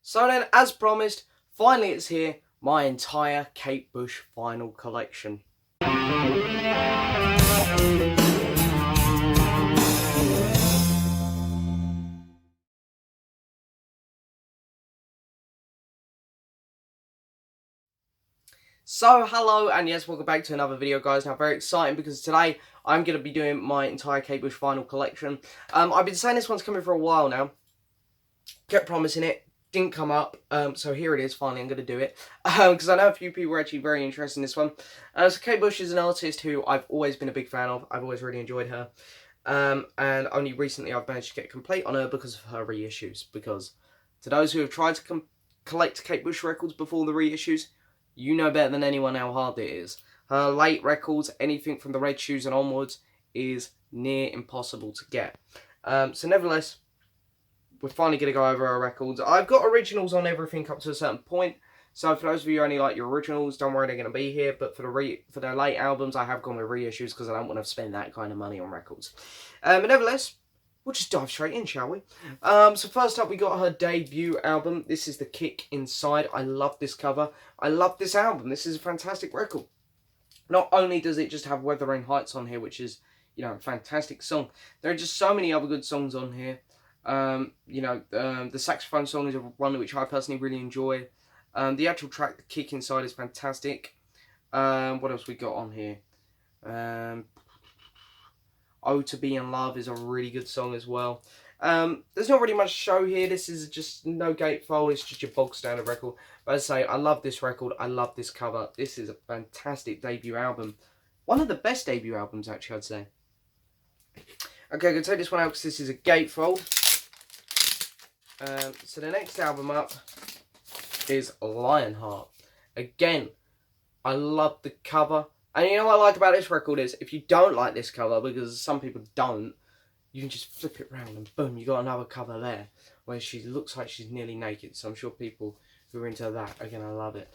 So then, as promised, finally it's here, my entire Kate Bush vinyl collection. So hello and yes, welcome back to another video, guys. Now, very exciting because today I'm going to be doing my entire Kate Bush vinyl collection. I've been saying this one's coming for a while now. Kept promising it, didn't come up, so here it is. Finally, I'm going to do it because I know a few people are actually very interested in this one. So Kate Bush is an artist who I've always been a big fan of. I've always really enjoyed her, and only recently I've managed to get complete on her because of her reissues. Because to those who have tried to collect Kate Bush records before the reissues, you know better than anyone how hard it is. Her late records, anything from the Red Shoes and onwards, is near impossible to get. So nevertheless, we're finally going to go over our records. I've got originals on everything up to a certain point. So for those of you who only like your originals, don't worry, they're going to be here. But for the late albums, I have gone with reissues because I don't want to spend that kind of money on records. But nevertheless, we'll just dive straight in, shall we? So first up, we got her debut album. This is The Kick Inside. I love this cover. I love this album. This is a fantastic record. Not only does it just have Wuthering Heights on here, which is, you know, a fantastic song. There are just so many other good songs on here. The saxophone song is one which I personally really enjoy. The actual track, The Kick Inside, is fantastic. What else we got on here? Oh To Be In Love is a really good song as well. There's not really much show here. This is just no gatefold. It's just your bog standard record. But as I say, I love this record. I love this cover. This is a fantastic debut album. One of the best debut albums, actually, I'd say. Okay, I'm going to take this one out because this is a gatefold. So the next album up is Lionheart. Again, I love the cover. And you know what I like about this record is, if you don't like this cover, because some people don't, you can just flip it around and boom, you got another cover there, where she looks like she's nearly naked. So I'm sure people who are into that are going to love it.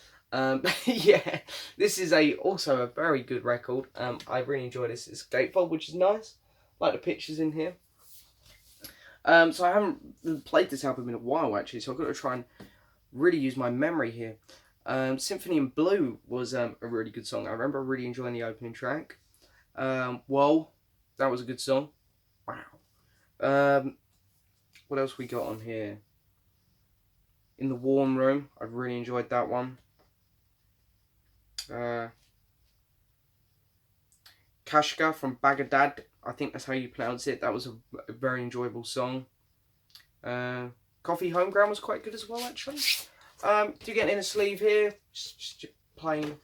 Yeah, this is also a very good record. I really enjoy this. It's gatefold, which is nice. Like the pictures in here. So I haven't played this album in a while, actually, so I've got to try and really use my memory here. Symphony in Blue was a really good song. I remember really enjoying the opening track. Whoa, that was a good song. Wow. What else we got on here? In the Warm Room, I really enjoyed that one. Casca from Baghdad, I think that's how you pronounce it. That was a very enjoyable song. Coffee Homeground was quite good as well, actually. Do get in a sleeve here, just plain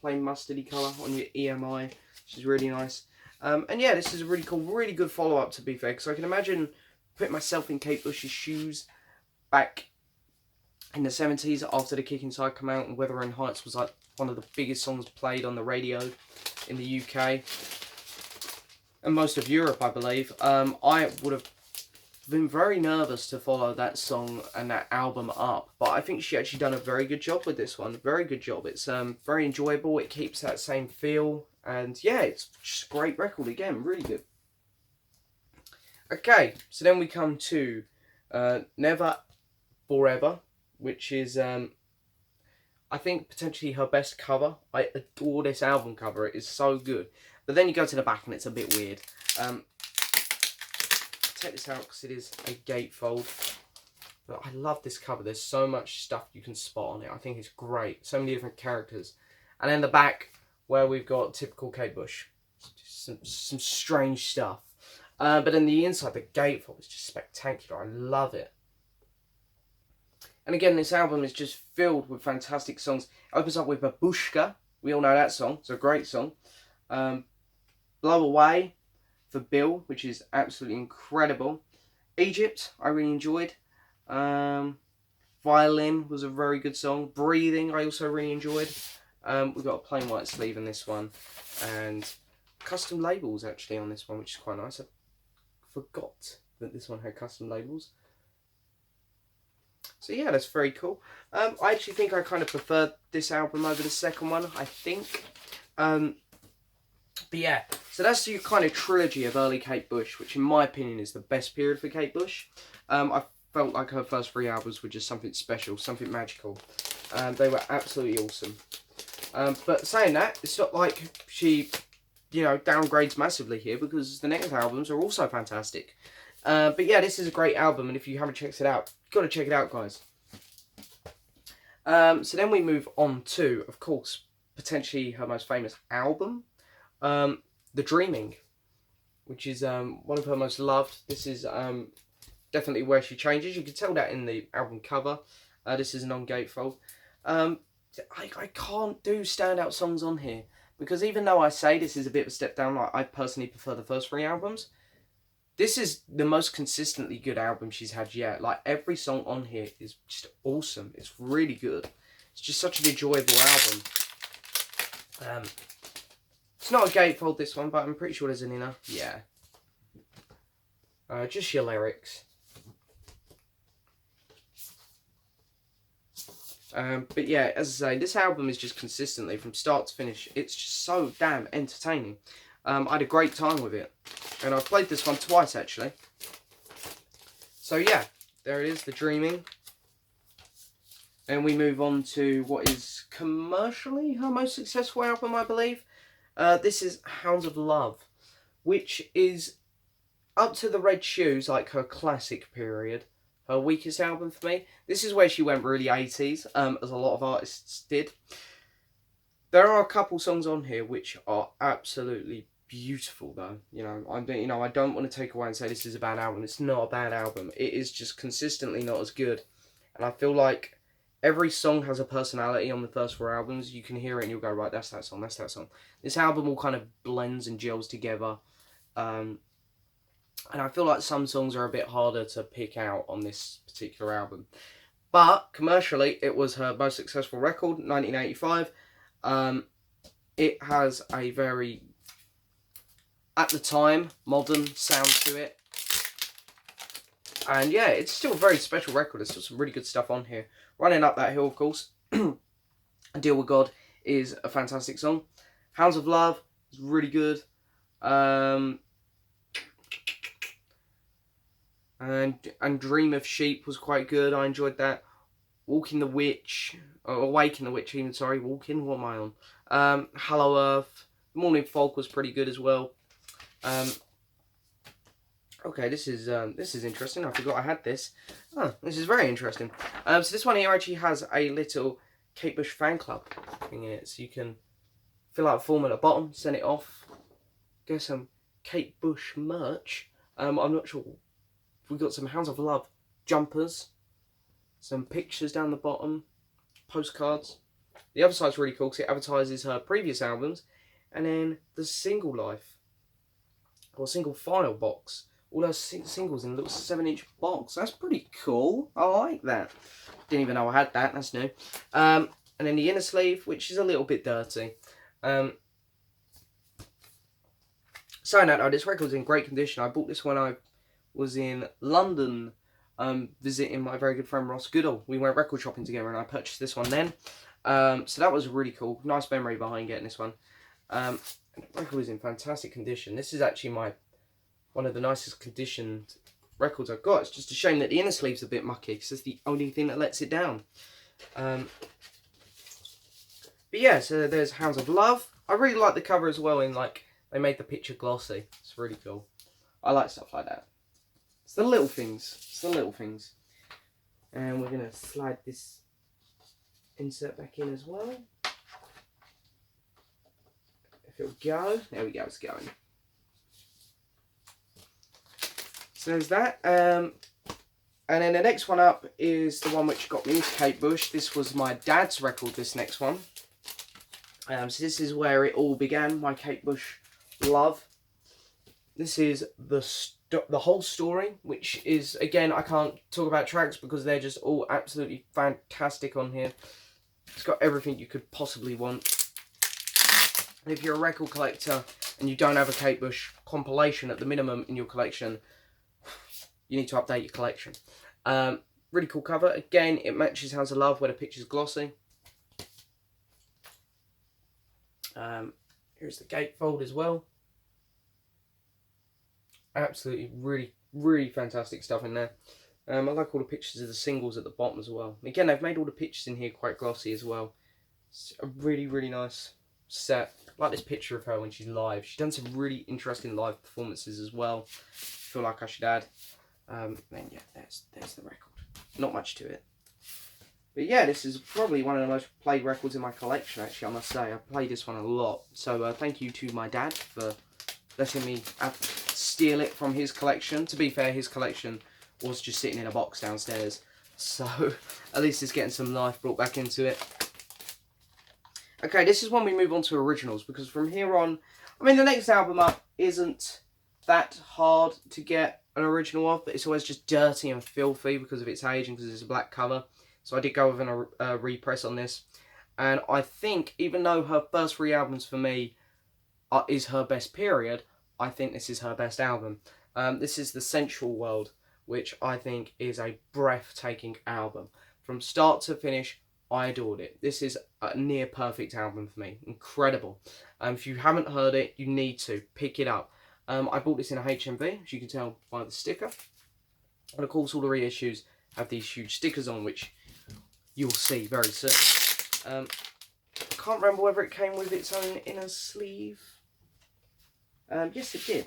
mustardy colour on your EMI, which is really nice. And yeah, this is a really cool, really good follow-up, to be fair, because I can imagine putting myself in Kate Bush's shoes back in the 70s after The Kick Inside came out, and Wuthering Heights was like one of the biggest songs played on the radio in the UK and most of Europe, I believe. I would have been very nervous to follow that song and that album up, but I think she actually done a very good job with this one. Very good job. It's very enjoyable. It keeps that same feel, and yeah, it's just a great record again. Really good. Okay, so then we come to Never Forever, which is I think potentially her best cover. I adore this album cover. It is so good. But then you go to the back and it's a bit weird. Take this out because it is a gatefold. But I love this cover. There's so much stuff you can spot on it. I think it's great. So many different characters. And then the back, where we've got typical Kate Bush. Some strange stuff. But then the inside, the gatefold is just spectacular. I love it. And again, this album is just filled with fantastic songs. It opens up with Babushka. We all know that song. It's a great song. Blow Away for Bill, which is absolutely incredible. Egypt, I really enjoyed. Violin was a very good song. Breathing, I also really enjoyed. We've got a plain white sleeve in this one. And custom labels, actually, on this one, which is quite nice. I forgot that this one had custom labels. So yeah, that's very cool. I actually think I kind of preferred this album over the second one, I think. But yeah, so that's your kind of trilogy of early Kate Bush, which in my opinion is the best period for Kate Bush. I felt like her first 3 albums were just something special, something magical. They were absolutely awesome. But saying that, it's not like she, downgrades massively here, because the next albums are also fantastic. But yeah, this is a great album, and if you haven't checked it out, you've got to check it out, guys. So then we move on to, of course, potentially her most famous album, The Dreaming, which is one of her most loved. This is definitely where she changes. You can tell that in the album cover. This is a non-gatefold. I can't do standout songs on here, because even though I say this is a bit of a step down, like, I personally prefer the first 3 albums, this is the most consistently good album she's had yet. Like, every song on here is just awesome. It's really good. It's just such an enjoyable album. It's not a gatefold, this one, but I'm pretty sure there's an inner. Yeah. Just your lyrics. But yeah, as I say, this album is just consistently, from start to finish, it's just so damn entertaining. I had a great time with it. And I've played this one twice, actually. So yeah, there it is, The Dreaming. And we move on to what is commercially her most successful album, I believe. This is Hounds of Love, which is, up to the Red Shoes, like her classic period, her weakest album for me. This is where she went really 80s, as a lot of artists did. There are a couple songs on here which are absolutely beautiful, though. I don't want to take away and say this is a bad album. It's not a bad album. It is just consistently not as good. And I feel like every song has a personality on the first 4 albums. You can hear it and you'll go, right, that's that song, that's that song. This album all kind of blends and gels together. And I feel like some songs are a bit harder to pick out on this particular album. But commercially, it was her most successful record, 1985. It has a very, at the time, modern sound to it. And yeah, it's still a very special record. There's still some really good stuff on here. Running Up That Hill, of course. Deal With God is a fantastic song. Hounds of Love is really good. And Dream of Sheep was quite good. I enjoyed that. Awaken the Witch, even, sorry. Walking, what am I on? Hello Earth. Morning Fog was pretty good as well. Okay, this is interesting. I forgot I had this. Oh, this is very interesting. So this one here actually has a little Kate Bush fan club thing in it, so you can fill out a form at the bottom, send it off, get some Kate Bush merch. I'm not sure. We've got some Hounds of Love jumpers, some pictures down the bottom, postcards. The other side's really cool because it advertises her previous albums, and then the single life, or single file box. All her singles in a little 7-inch box. That's pretty cool. I like that. Didn't even know I had that. That's new. And then the inner sleeve, which is a little bit dirty. Saying that, though, this record's in great condition. I bought this when I was in London, visiting my very good friend Ross Goodall. We went record shopping together, and I purchased this one then. So that was really cool. Nice memory behind getting this one. The record is in fantastic condition. This is actually one of the nicest conditioned records I've got. It's just a shame that the inner sleeve's a bit mucky, because that's the only thing that lets it down. But yeah, so there's Hounds of Love. I really like the cover as well, they made the picture glossy. It's really cool. I like stuff like that. It's the little things. It's the little things. And we're going to slide this insert back in as well. If it'll go. There we go, it's going. So there's that. And then the next one up is the one which got me into Kate Bush. This was my dad's record, this next one. So this is where it all began, my Kate Bush love. This is the whole story, which is, again, I can't talk about tracks because they're just all absolutely fantastic on here. It's got everything you could possibly want. And if you're a record collector and you don't have a Kate Bush compilation at the minimum in your collection, you need to update your collection. Really cool cover. Again, it matches Hounds of Love where the picture's glossy. Here's the gatefold as well. Absolutely, really, really fantastic stuff in there. I like all the pictures of the singles at the bottom as well. Again, they've made all the pictures in here quite glossy as well. It's a really, really nice set. I like this picture of her when she's live. She's done some really interesting live performances as well. I feel like I should add. Then yeah, there's the record. Not much to it. But yeah, this is probably one of the most played records in my collection, actually, I must say. I played this one a lot. So thank you to my dad for letting me steal it from his collection. To be fair, his collection was just sitting in a box downstairs. So at least it's getting some life brought back into it. Okay, this is when we move on to originals, because from here on, I mean, the next album up isn't that hard to get an original of, but it's always just dirty and filthy because of its age and because it's a black cover. So I did go with a repress on this. And I think, even though her first 3 albums for me is her best period, I think this is her best album. This is the Sensual World, which I think is a breathtaking album. From start to finish, I adored it. This is a near perfect album for me. Incredible. If you haven't heard it, you need to pick it up. I bought this in a HMV, as you can tell by the sticker. And of course, all the reissues have these huge stickers on, which you'll see very soon. I can't remember whether it came with its own inner sleeve. Yes, it did.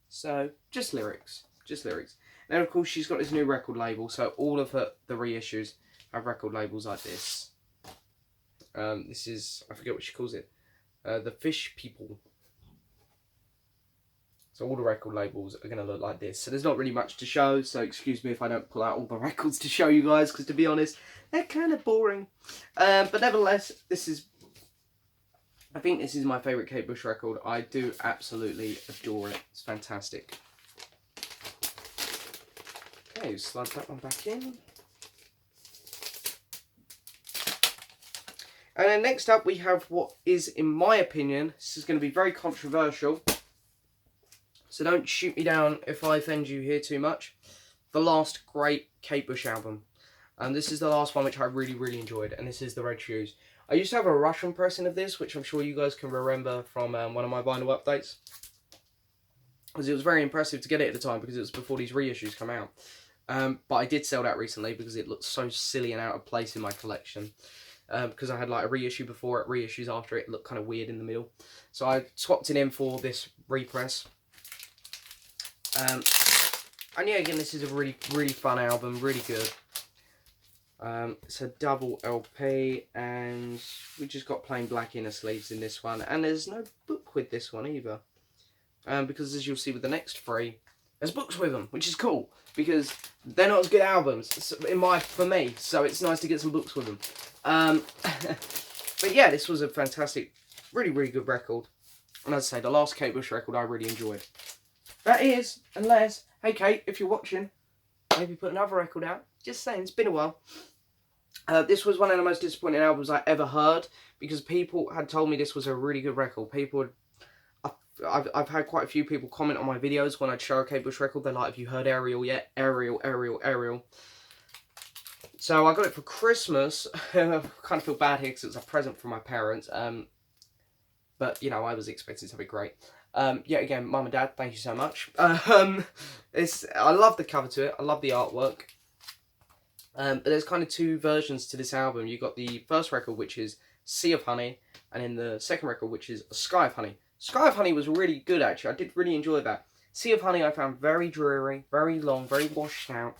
So, just lyrics. Just lyrics. And of course, she's got this new record label, so all of the reissues have record labels like this. This is, I forget what she calls it, the Fish People. So all the record labels are going to look like this. So there's not really much to show, so excuse me if I don't pull out all the records to show you guys, because to be honest, they're kind of boring. But nevertheless, I think this is my favourite Kate Bush record. I do absolutely adore it. It's fantastic. Okay, slide that one back in. And then next up we have what is, in my opinion, this is going to be very controversial. So don't shoot me down if I offend you here too much. The last great Kate Bush album. And this is the last one which I really, really enjoyed. And this is The Red Shoes. I used to have a Russian pressing of this, which I'm sure you guys can remember from one of my vinyl updates. Because it was very impressive to get it at the time, because it was before these reissues come out. But I did sell that recently because it looked so silly and out of place in my collection. Because I had like a reissue before it, reissues after it looked kind of weird in the middle. So I swapped it in for this repress. And yeah, again, this is a really, really fun album, really good. It's a double LP, and we just got plain black inner sleeves in this one. And there's no book with this one either. Because as you'll see with the next 3, there's books with them, which is cool. Because they're not as good albums, for me, so it's nice to get some books with them. But yeah, this was a fantastic, really, really good record. And as I say, the last Kate Bush record I really enjoyed. That is, unless, hey Kate, if you're watching, maybe put another record out. Just saying, it's been a while. This was one of the most disappointing albums I ever heard, because people had told me this was a really good record. I've had quite a few people comment on my videos when I'd show a Kate Bush record. They're like, have you heard Ariel yet? Ariel. So I got it for Christmas. I kind of feel bad here because it was a present from my parents. But, you know, I was expecting something great. Yet again, Mum and Dad, thank you so much. I love the cover to it. I love the artwork. But there's kind of 2 versions to this album. You got the first record, which is Sea of Honey, and then the second record, which is Sky of Honey. Sky of Honey was really good, actually. I did really enjoy that. Sea of Honey I found very dreary, very long, very washed out,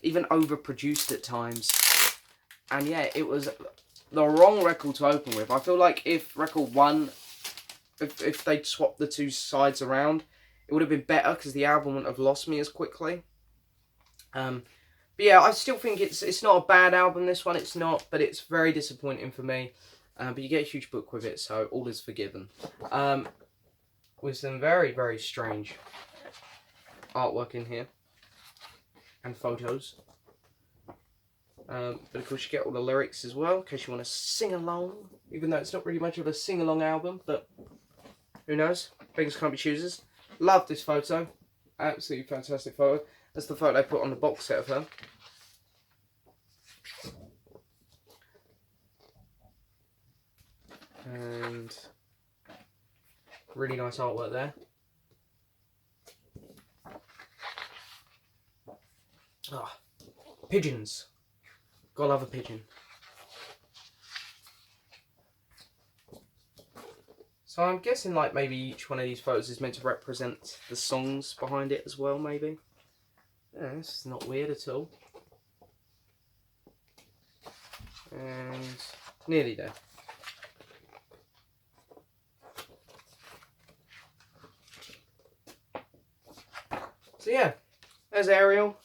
even overproduced at times. And yeah, it was the wrong record to open with. I feel like if record 1, if they'd swapped the 2 sides around, it would have been better, because the album wouldn't have lost me as quickly. But yeah, I still think it's not a bad album, this one, it's not, but it's very disappointing for me. But you get a huge book with it, so all is forgiven. With some very, very strange artwork in here. And photos. But of course you get all the lyrics as well, in case you want to sing along. Even though it's not really much of a sing-along album, but who knows? Beggars can't be choosers. Love this photo. Absolutely fantastic photo. That's the photo they put on the box set of her. And really nice artwork there. Oh, Pigeons. Gotta love a pigeon. So I'm guessing like maybe each one of these photos is meant to represent the songs behind it as well, maybe. Yeah, this is not weird at all. And nearly there. So yeah, there's Ariel.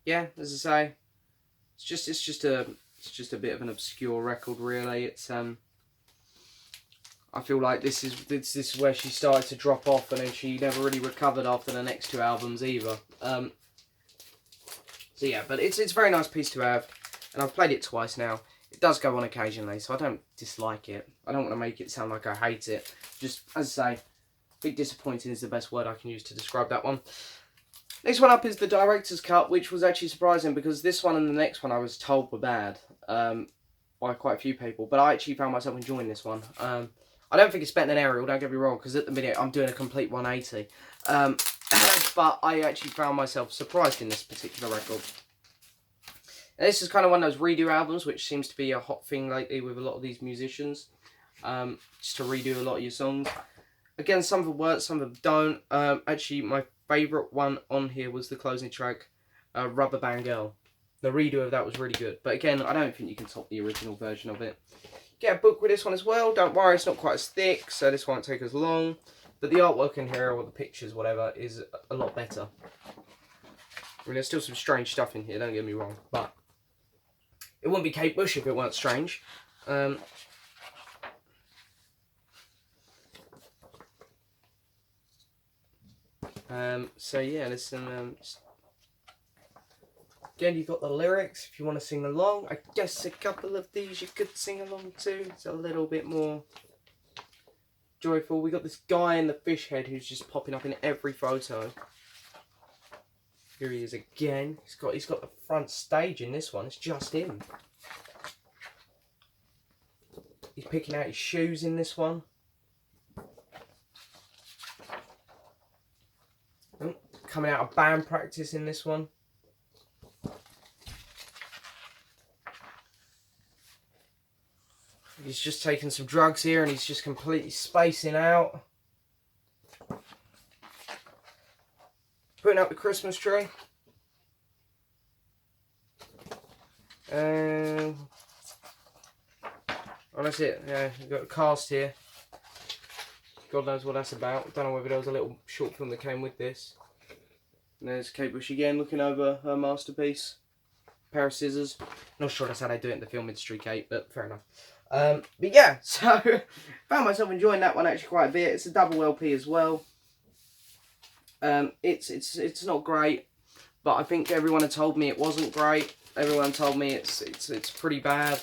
Yeah, as I say, it's just a bit of an obscure record, really. It's I feel like this is where she started to drop off, and then she never really recovered after the next two albums either. So yeah, but it's a very nice piece to have, and I've played it twice now. It does go on occasionally, so I don't dislike it. I don't want to make it sound like I hate it. Just, as I say, bit disappointing is the best word I can use to describe that one. Next one up is the director's cut, which was actually surprising because this one and the next one I was told were bad by quite a few people, but I actually found myself enjoying this one. I don't think it's better than Ariel, don't get me wrong, because at the minute I'm doing a complete 180. But I actually found myself surprised in this particular record. And this is kind of one of those redo albums, which seems to be a hot thing lately with a lot of these musicians. Just to redo a lot of your songs. Again, some of them work, some of them don't. Actually, my favourite one on here was the closing track, Rubber Band Girl. The redo of that was really good. But again, I don't think you can top the original version of it. Get a book with this one as well. Don't worry, it's not quite as thick, so this won't take as long. But the artwork in here, or the pictures, whatever, is a lot better. I mean, there's still some strange stuff in here, don't get me wrong. But it wouldn't be Kate Bush if it weren't strange. So yeah, there's some... Again, you've got the lyrics if you want to sing along. I guess a couple of these you could sing along to. It's a little bit more joyful. We got this guy in the fish head who's just popping up in every photo. Here he is again. He's got the front stage in this one. It's just him. He's picking out his shoes in this one. Coming out of band practice in this one. He's just taking some drugs here and he's just completely spacing out. Putting up the Christmas tree. Oh, that's it. Yeah, we've got a cast here. God knows what that's about. Don't know whether there was a little short film that came with this. And there's Kate Bush again looking over her masterpiece. Pair of scissors. Not sure that's how they do it in the film industry, Kate, but fair enough. But yeah, so found myself enjoying that one actually quite a bit. It's a double LP as well. It's not great, but I think everyone had told me it wasn't great. Everyone told me it's pretty bad,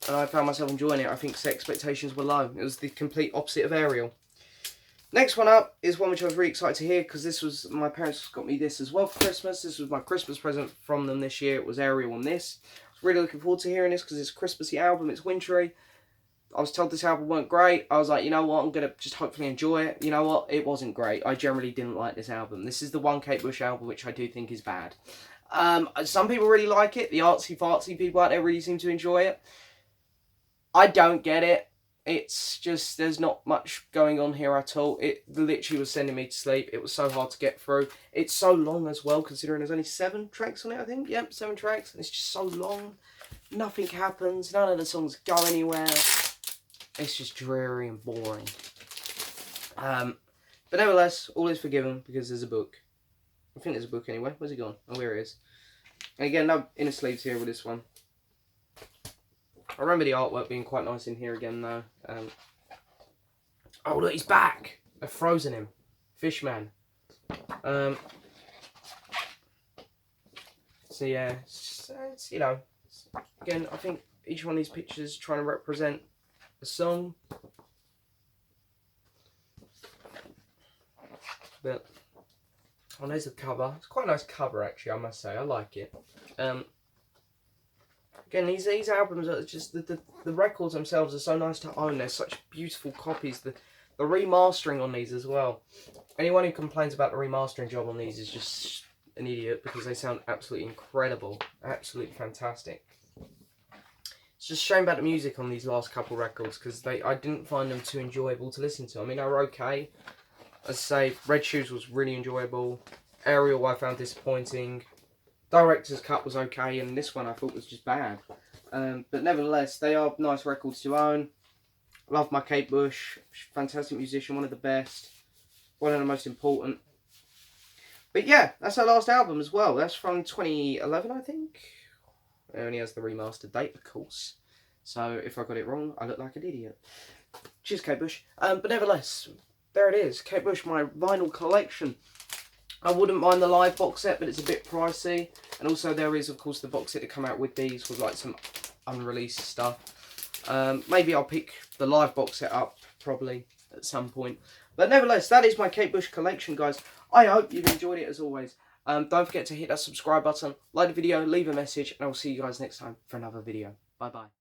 and I found myself enjoying it. I think the expectations were low. It was the complete opposite of Ariel. Next one up is one which I was really excited to hear because this was, my parents got me this as well for Christmas. This was my Christmas present from them this year. It was Ariel on this. Really looking forward to hearing this because it's a Christmassy album, it's wintry. I was told this album weren't great. I was like, you know what, I'm going to just hopefully enjoy it. You know what, it wasn't great. I generally didn't like this album. This is the one Kate Bush album which I do think is bad. Some people really like it. The artsy-fartsy people out there really seem to enjoy it. I don't get it. It's just, there's not much going on here at all. It literally was sending me to sleep. It was so hard to get through. It's so long as well, considering there's only 7 tracks on it, I think. Yep, 7 tracks. And it's just so long. Nothing happens. None of the songs go anywhere. It's just dreary and boring. But nevertheless, all is forgiven because there's a book. I think there's a book anyway. Where's it gone? Oh, where it is. And again, no inner sleeves here with this one. I remember the artwork being quite nice in here again, though. Oh, look, he's back! They've frozen him. Fishman. So, yeah, it's, you know, again, I think each one of these pictures is trying to represent a song. But, oh, there's the cover. It's quite a nice cover, actually, I must say. I like it. Again, these albums are just, the records themselves are so nice to own. They're such beautiful copies. The remastering on these as well. Anyone who complains about the remastering job on these is just an idiot because they sound absolutely incredible. Absolutely fantastic. It's just a shame about the music on these last couple records because I didn't find them too enjoyable to listen to. I mean, they were okay. As I say, Red Shoes was really enjoyable. Aerial I found disappointing. Director's Cut was okay, and this one I thought was just bad. But nevertheless, they are nice records to own. Love my Kate Bush. Fantastic musician, one of the best. One of the most important. But yeah, that's her last album as well. That's from 2011, I think. It only has the remastered date, of course. So if I got it wrong, I look like an idiot. Cheers, Kate Bush. But nevertheless, there it is. Kate Bush, my vinyl collection. I wouldn't mind the live box set, but it's a bit pricey. And also there is, of course, the box set to come out with these with like some unreleased stuff. Maybe I'll pick the live box set up, probably, at some point. But nevertheless, that is my Kate Bush collection, guys. I hope you've enjoyed it as always. Don't forget to hit that subscribe button, like the video, leave a message, and I'll see you guys next time for another video. Bye-bye.